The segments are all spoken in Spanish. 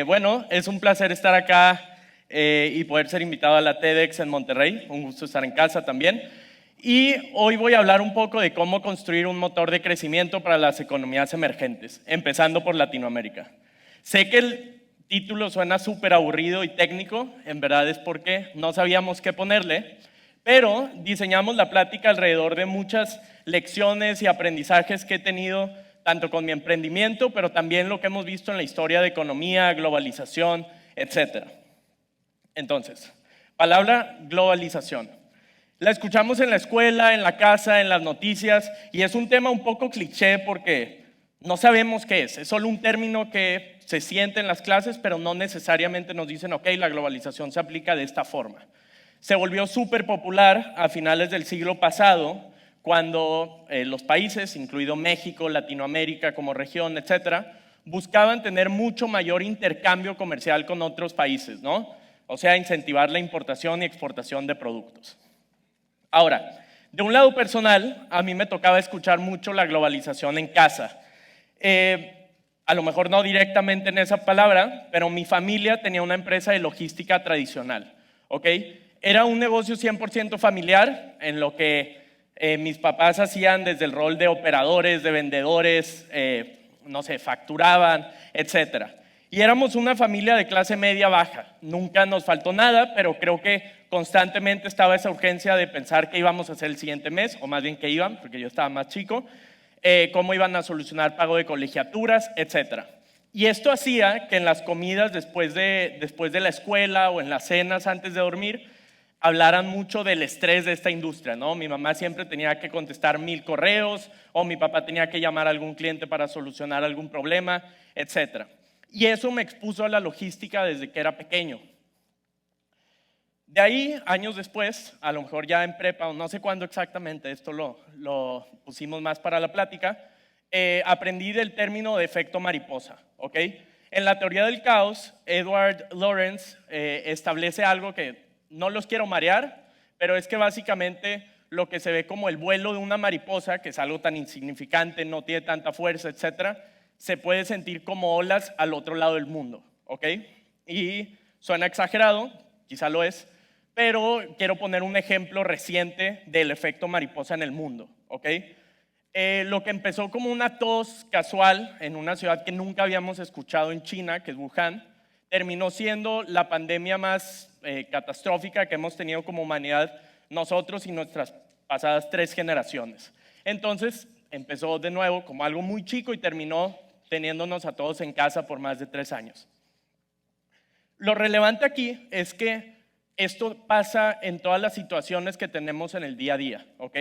Bueno, es un placer estar acá y poder ser invitado a la TEDx en Monterrey. Un gusto estar en casa también. Y hoy voy a hablar un poco de cómo construir un motor de crecimiento para las economías emergentes, empezando por Latinoamérica. Sé que el título suena súper aburrido y técnico, en verdad es porque no sabíamos qué ponerle, pero diseñamos la plática alrededor de muchas lecciones y aprendizajes que he tenido tanto con mi emprendimiento, pero también lo que hemos visto en la historia de economía, globalización, etc. Entonces, palabra globalización. La escuchamos en la escuela, en la casa, en las noticias, y es un tema un poco cliché porque no sabemos qué es. Es solo un término que se siente en las clases, pero no necesariamente nos dicen, ok, la globalización se aplica de esta forma. Se volvió súper popular a finales del siglo pasado, cuando los países, incluido México, Latinoamérica como región, etcétera, buscaban tener mucho mayor intercambio comercial con otros países, ¿no? O sea, incentivar la importación y exportación de productos. Ahora, de un lado personal, a mí me tocaba escuchar mucho la globalización en casa. A lo mejor no directamente en esa palabra, pero mi familia tenía una empresa de logística tradicional, ¿ok? Era un negocio 100% familiar, en lo que mis papás hacían desde el rol de operadores, de vendedores, no sé, facturaban, etcétera. Y éramos una familia de clase media baja. Nunca nos faltó nada, pero creo que constantemente estaba esa urgencia de pensar qué íbamos a hacer el siguiente mes, o más bien qué iban, porque yo estaba más chico, cómo iban a solucionar pago de colegiaturas, etcétera. Y esto hacía que en las comidas después de la escuela o en las cenas antes de dormir, hablaran mucho del estrés de esta industria, ¿no? Mi mamá siempre tenía que contestar 1000 correos o mi papá tenía que llamar a algún cliente para solucionar algún problema, etcétera. Y eso me expuso a la logística desde que era pequeño. De ahí, años después, a lo mejor ya en prepa o no sé cuándo exactamente, esto lo pusimos más para la plática, aprendí del término de efecto mariposa, ¿ok? En la teoría del caos, Edward Lorenz establece algo que no los quiero marear, pero es que básicamente lo que se ve como el vuelo de una mariposa, que es algo tan insignificante, no tiene tanta fuerza, etcétera, se puede sentir como olas al otro lado del mundo, ¿ok? Y suena exagerado, quizá lo es, pero quiero poner un ejemplo reciente del efecto mariposa en el mundo, ¿ok? Lo que empezó como una tos casual en una ciudad que nunca habíamos escuchado en China, que es Wuhan, terminó siendo la pandemia más catastrófica que hemos tenido como humanidad nosotros y nuestras pasadas 3 generaciones. Entonces empezó de nuevo como algo muy chico y terminó teniéndonos a todos en casa por más de 3 años. Lo relevante aquí es que esto pasa en todas las situaciones que tenemos en el día a día, ¿ok?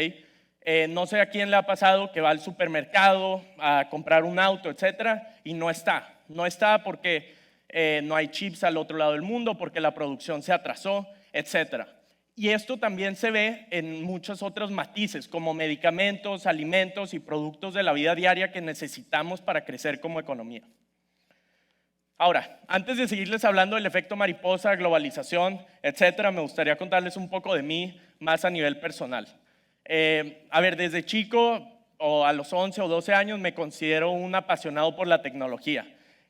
No sé a quién le ha pasado que va al supermercado a comprar un auto, etcétera, y no está. No está porque no hay chips al otro lado del mundo, porque la producción se atrasó, etcétera. Y esto también se ve en muchos otros matices, como medicamentos, alimentos y productos de la vida diaria que necesitamos para crecer como economía. Ahora, antes de seguirles hablando del efecto mariposa, globalización, etcétera, me gustaría contarles un poco de mí más a nivel personal. Desde chico o a los 11 o 12 años me considero un apasionado por la tecnología.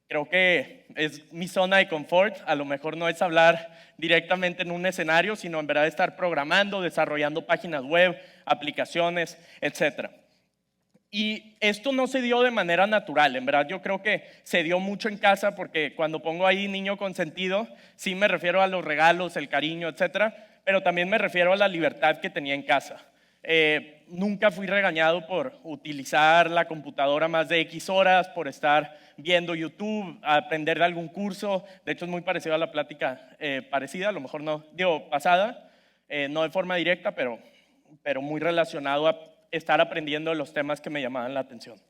Creo que es mi zona de confort. A lo mejor no es hablar directamente en un escenario, sino en verdad estar programando, desarrollando páginas web, aplicaciones, etcétera. Y esto no se dio de manera natural, en verdad yo creo que se dio mucho en casa porque cuando pongo ahí niño consentido, sí me refiero a los regalos, el cariño, etcétera, pero también me refiero a la libertad que tenía en casa. Nunca fui regañado por utilizar la computadora más de X horas, por estar viendo YouTube, aprender de algún curso. De hecho es muy parecido a la plática parecida, a lo mejor no, digo pasada, no de forma directa, pero muy relacionado a estar aprendiendo de los temas que me llamaban la atención.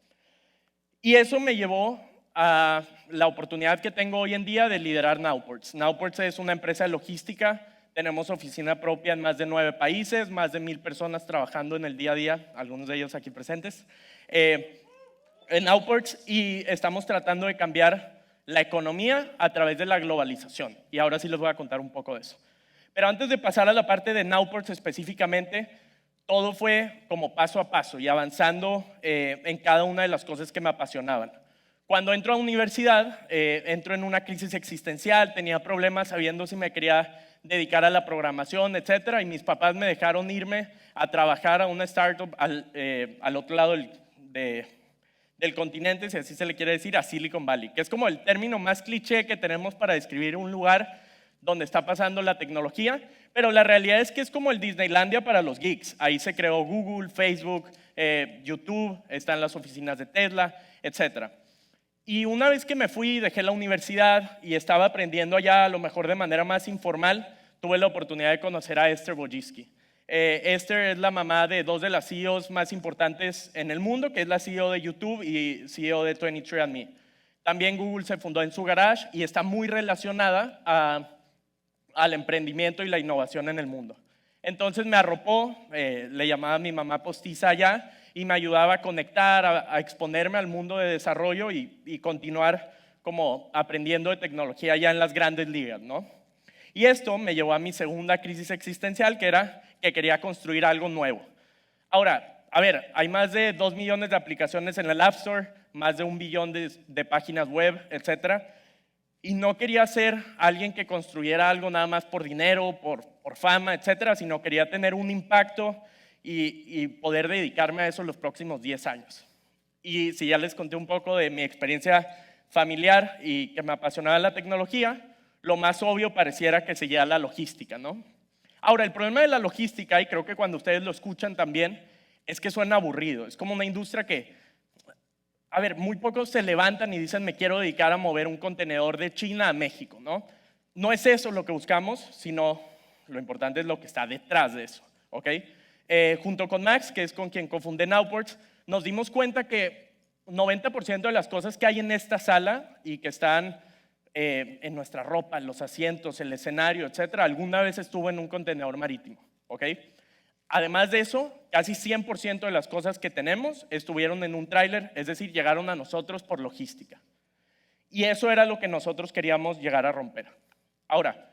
Y eso me llevó a la oportunidad que tengo hoy en día de liderar Nowports. Nowports es una empresa de logística, tenemos oficina propia en más de 9 países, más de 1000 personas trabajando en el día a día, algunos de ellos aquí presentes, en Nowports, y estamos tratando de cambiar la economía a través de la globalización. Y ahora sí les voy a contar un poco de eso. Pero antes de pasar a la parte de Nowports específicamente, todo fue como paso a paso y avanzando en cada una de las cosas que me apasionaban. Cuando entro a universidad, entro en una crisis existencial, tenía problemas sabiendo si me quería dedicar a la programación, etcétera, y mis papás me dejaron irme a trabajar a una startup al otro lado del continente, si así se le quiere decir, a Silicon Valley, que es como el término más cliché que tenemos para describir un lugar donde está pasando la tecnología, pero la realidad es que es como el Disneylandia para los geeks. Ahí se creó Google, Facebook, YouTube, están las oficinas de Tesla, etcétera. Y una vez que me fui, dejé la universidad y estaba aprendiendo allá, a lo mejor de manera más informal, tuve la oportunidad de conocer a Esther Wojcicki. Esther es la mamá de dos de las CEOs más importantes en el mundo, que es la CEO de YouTube y CEO de 23andMe. También Google se fundó en su garage y está muy relacionada al emprendimiento y la innovación en el mundo. Entonces me arropó, le llamaba a mi mamá postiza allá, y me ayudaba a conectar, a exponerme al mundo de desarrollo y continuar como aprendiendo de tecnología ya en las grandes ligas, ¿no? Y esto me llevó a mi segunda crisis existencial, que era que quería construir algo nuevo. Ahora, a ver, hay más de 2 millones de aplicaciones en el App Store, más de 1 billón de páginas web, etcétera. Y no quería ser alguien que construyera algo nada más por dinero, por fama, etcétera, sino quería tener un impacto y poder dedicarme a eso los próximos 10 años. Y si ya les conté un poco de mi experiencia familiar y que me apasionaba la tecnología, lo más obvio pareciera que sería la logística, ¿no? Ahora, el problema de la logística, y creo que cuando ustedes lo escuchan también, es que suena aburrido. Es como una industria que, a ver, muy pocos se levantan y dicen me quiero dedicar a mover un contenedor de China a México, ¿no? No es eso lo que buscamos, sino lo importante es lo que está detrás de eso, ¿ok? Junto con Max, que es con quien cofundé Nowports, nos dimos cuenta que 90% de las cosas que hay en esta sala y que están en nuestra ropa, los asientos, el escenario, etcétera, alguna vez estuvo en un contenedor marítimo, ¿ok? Además de eso, casi 100% de las cosas que tenemos estuvieron en un tráiler, es decir, llegaron a nosotros por logística. Y eso era lo que nosotros queríamos llegar a romper. Ahora,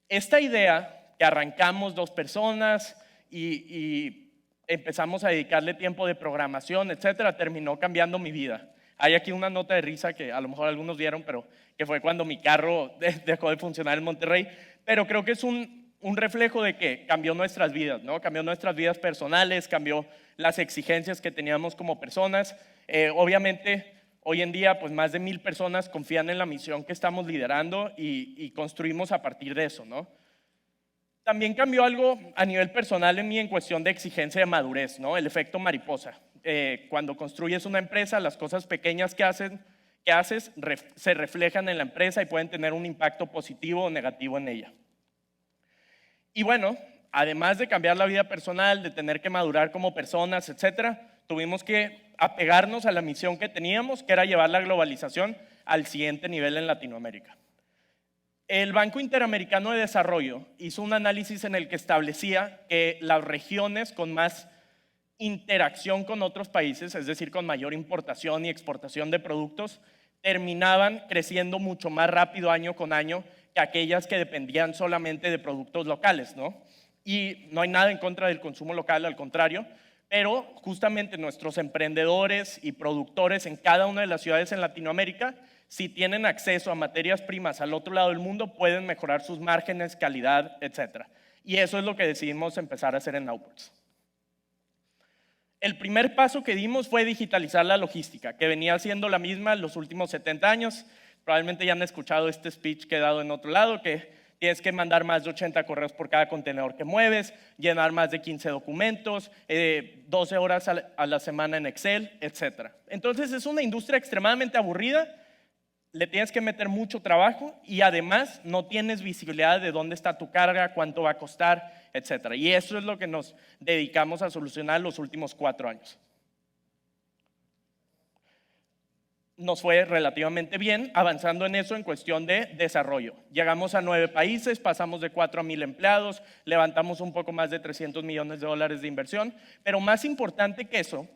esta idea que arrancamos 2 personas y empezamos a dedicarle tiempo de programación, etcétera, terminó cambiando mi vida. Hay aquí una nota de risa que a lo mejor algunos vieron, pero que fue cuando mi carro dejó de funcionar en Monterrey, pero creo que es un reflejo de que cambió nuestras vidas, ¿no? Cambió nuestras vidas personales, cambió las exigencias que teníamos como personas. Obviamente, hoy en día, pues más de 1000 personas confían en la misión que estamos liderando y construimos a partir de eso, ¿no? También cambió algo a nivel personal en mí en cuestión de exigencia de madurez, ¿no? El efecto mariposa. Cuando construyes una empresa, las cosas pequeñas que haces se reflejan en la empresa y pueden tener un impacto positivo o negativo en ella. Y bueno, además de cambiar la vida personal, de tener que madurar como personas, etcétera, tuvimos que apegarnos a la misión que teníamos, que era llevar la globalización al siguiente nivel en Latinoamérica. El Banco Interamericano de Desarrollo hizo un análisis en el que establecía que las regiones con más interacción con otros países, es decir, con mayor importación y exportación de productos, terminaban creciendo mucho más rápido año con año que aquellas que dependían solamente de productos locales, ¿no? Y no hay nada en contra del consumo local, al contrario, pero justamente nuestros emprendedores y productores en cada una de las ciudades en Latinoamérica, si tienen acceso a materias primas al otro lado del mundo, pueden mejorar sus márgenes, calidad, etc. Y eso es lo que decidimos empezar a hacer en Nowports. El primer paso que dimos fue digitalizar la logística, que venía siendo la misma los últimos 70 años. Probablemente ya han escuchado este speech que he dado en otro lado, que tienes que mandar más de 80 correos por cada contenedor que mueves, llenar más de 15 documentos, 12 horas a la semana en Excel, etc. Entonces es una industria extremadamente aburrida, le tienes que meter mucho trabajo y además no tienes visibilidad de dónde está tu carga, cuánto va a costar, etc. Y eso es lo que nos dedicamos a solucionar los últimos 4 años. Nos fue relativamente bien avanzando en eso en cuestión de desarrollo. Llegamos a 9 países, pasamos de 4 a 1000 empleados, levantamos un poco más de $300 millones de inversión, pero más importante que eso,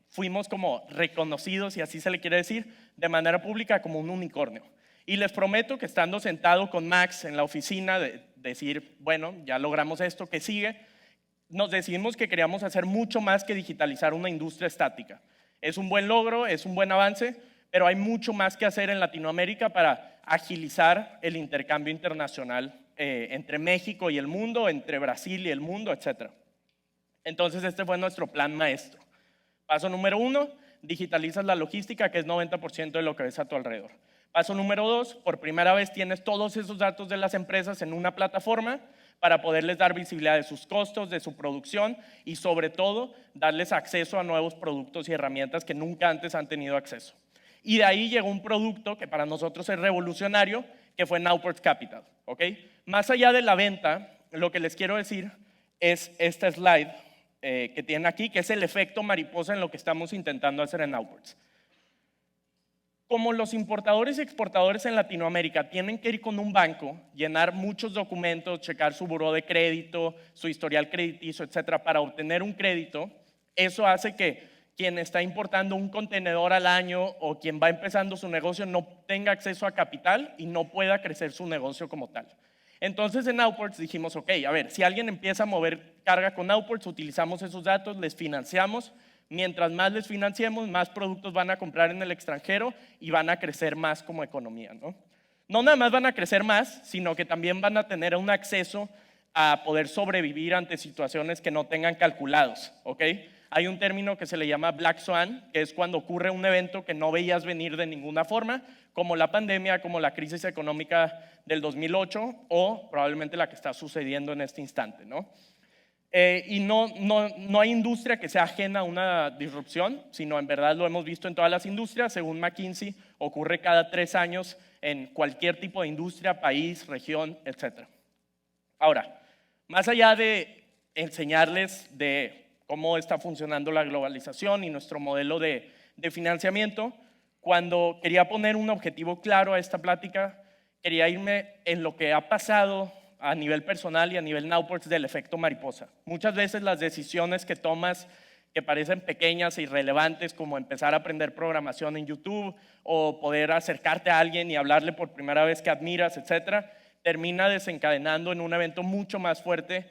fuimos como reconocidos, y así se le quiere decir, de manera pública como un unicornio. Y les prometo que estando sentado con Max en la oficina, de decir, bueno, ya logramos esto, ¿qué sigue? Nos decidimos que queríamos hacer mucho más que digitalizar una industria estática. Es un buen logro, es un buen avance, pero hay mucho más que hacer en Latinoamérica para agilizar el intercambio internacional entre México y el mundo, entre Brasil y el mundo, etc. Entonces este fue nuestro plan maestro. Paso número 1, digitalizas la logística, que es 90% de lo que ves a tu alrededor. Paso número 2, por primera vez tienes todos esos datos de las empresas en una plataforma para poderles dar visibilidad de sus costos, de su producción y sobre todo darles acceso a nuevos productos y herramientas que nunca antes han tenido acceso. Y de ahí llegó un producto que para nosotros es revolucionario, que fue Nowports Capital. ¿Okay? Más allá de la venta, lo que les quiero decir es esta slide que tienen aquí, que es el efecto mariposa en lo que estamos intentando hacer en Nowports. Como los importadores y exportadores en Latinoamérica tienen que ir con un banco, llenar muchos documentos, checar su buró de crédito, su historial crediticio, etcétera, para obtener un crédito, eso hace que quien está importando un contenedor al año o quien va empezando su negocio no tenga acceso a capital y no pueda crecer su negocio como tal. Entonces en Nowports dijimos, ok, a ver, si alguien empieza a mover carga con Nowports, utilizamos esos datos, les financiamos. Mientras más les financiemos, más productos van a comprar en el extranjero y van a crecer más como economía, ¿no? No nada más van a crecer más, sino que también van a tener un acceso a poder sobrevivir ante situaciones que no tengan calculados, ¿ok? Hay un término que se le llama Black Swan, que es cuando ocurre un evento que no veías venir de ninguna forma, como la pandemia, como la crisis económica del 2008 o probablemente la que está sucediendo en este instante, ¿no? Y no hay industria que sea ajena a una disrupción, sino en verdad lo hemos visto en todas las industrias. Según McKinsey, ocurre cada 3 años en cualquier tipo de industria, país, región, etc. Ahora, más allá de enseñarles de cómo está funcionando la globalización y nuestro modelo de financiamiento, cuando quería poner un objetivo claro a esta plática, quería irme en lo que ha pasado a nivel personal y a nivel Nowports del efecto mariposa. Muchas veces las decisiones que tomas que parecen pequeñas e irrelevantes, como empezar a aprender programación en YouTube o poder acercarte a alguien y hablarle por primera vez que admiras, etcétera, termina desencadenando en un evento mucho más fuerte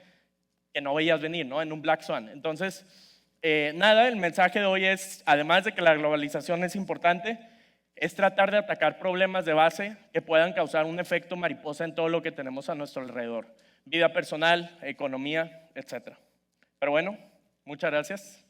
que no veías venir, ¿no? En un Black Swan. Entonces, nada, el mensaje de hoy es, además de que la globalización es importante, es tratar de atacar problemas de base que puedan causar un efecto mariposa en todo lo que tenemos a nuestro alrededor. Vida personal, economía, etc. Pero bueno, muchas gracias.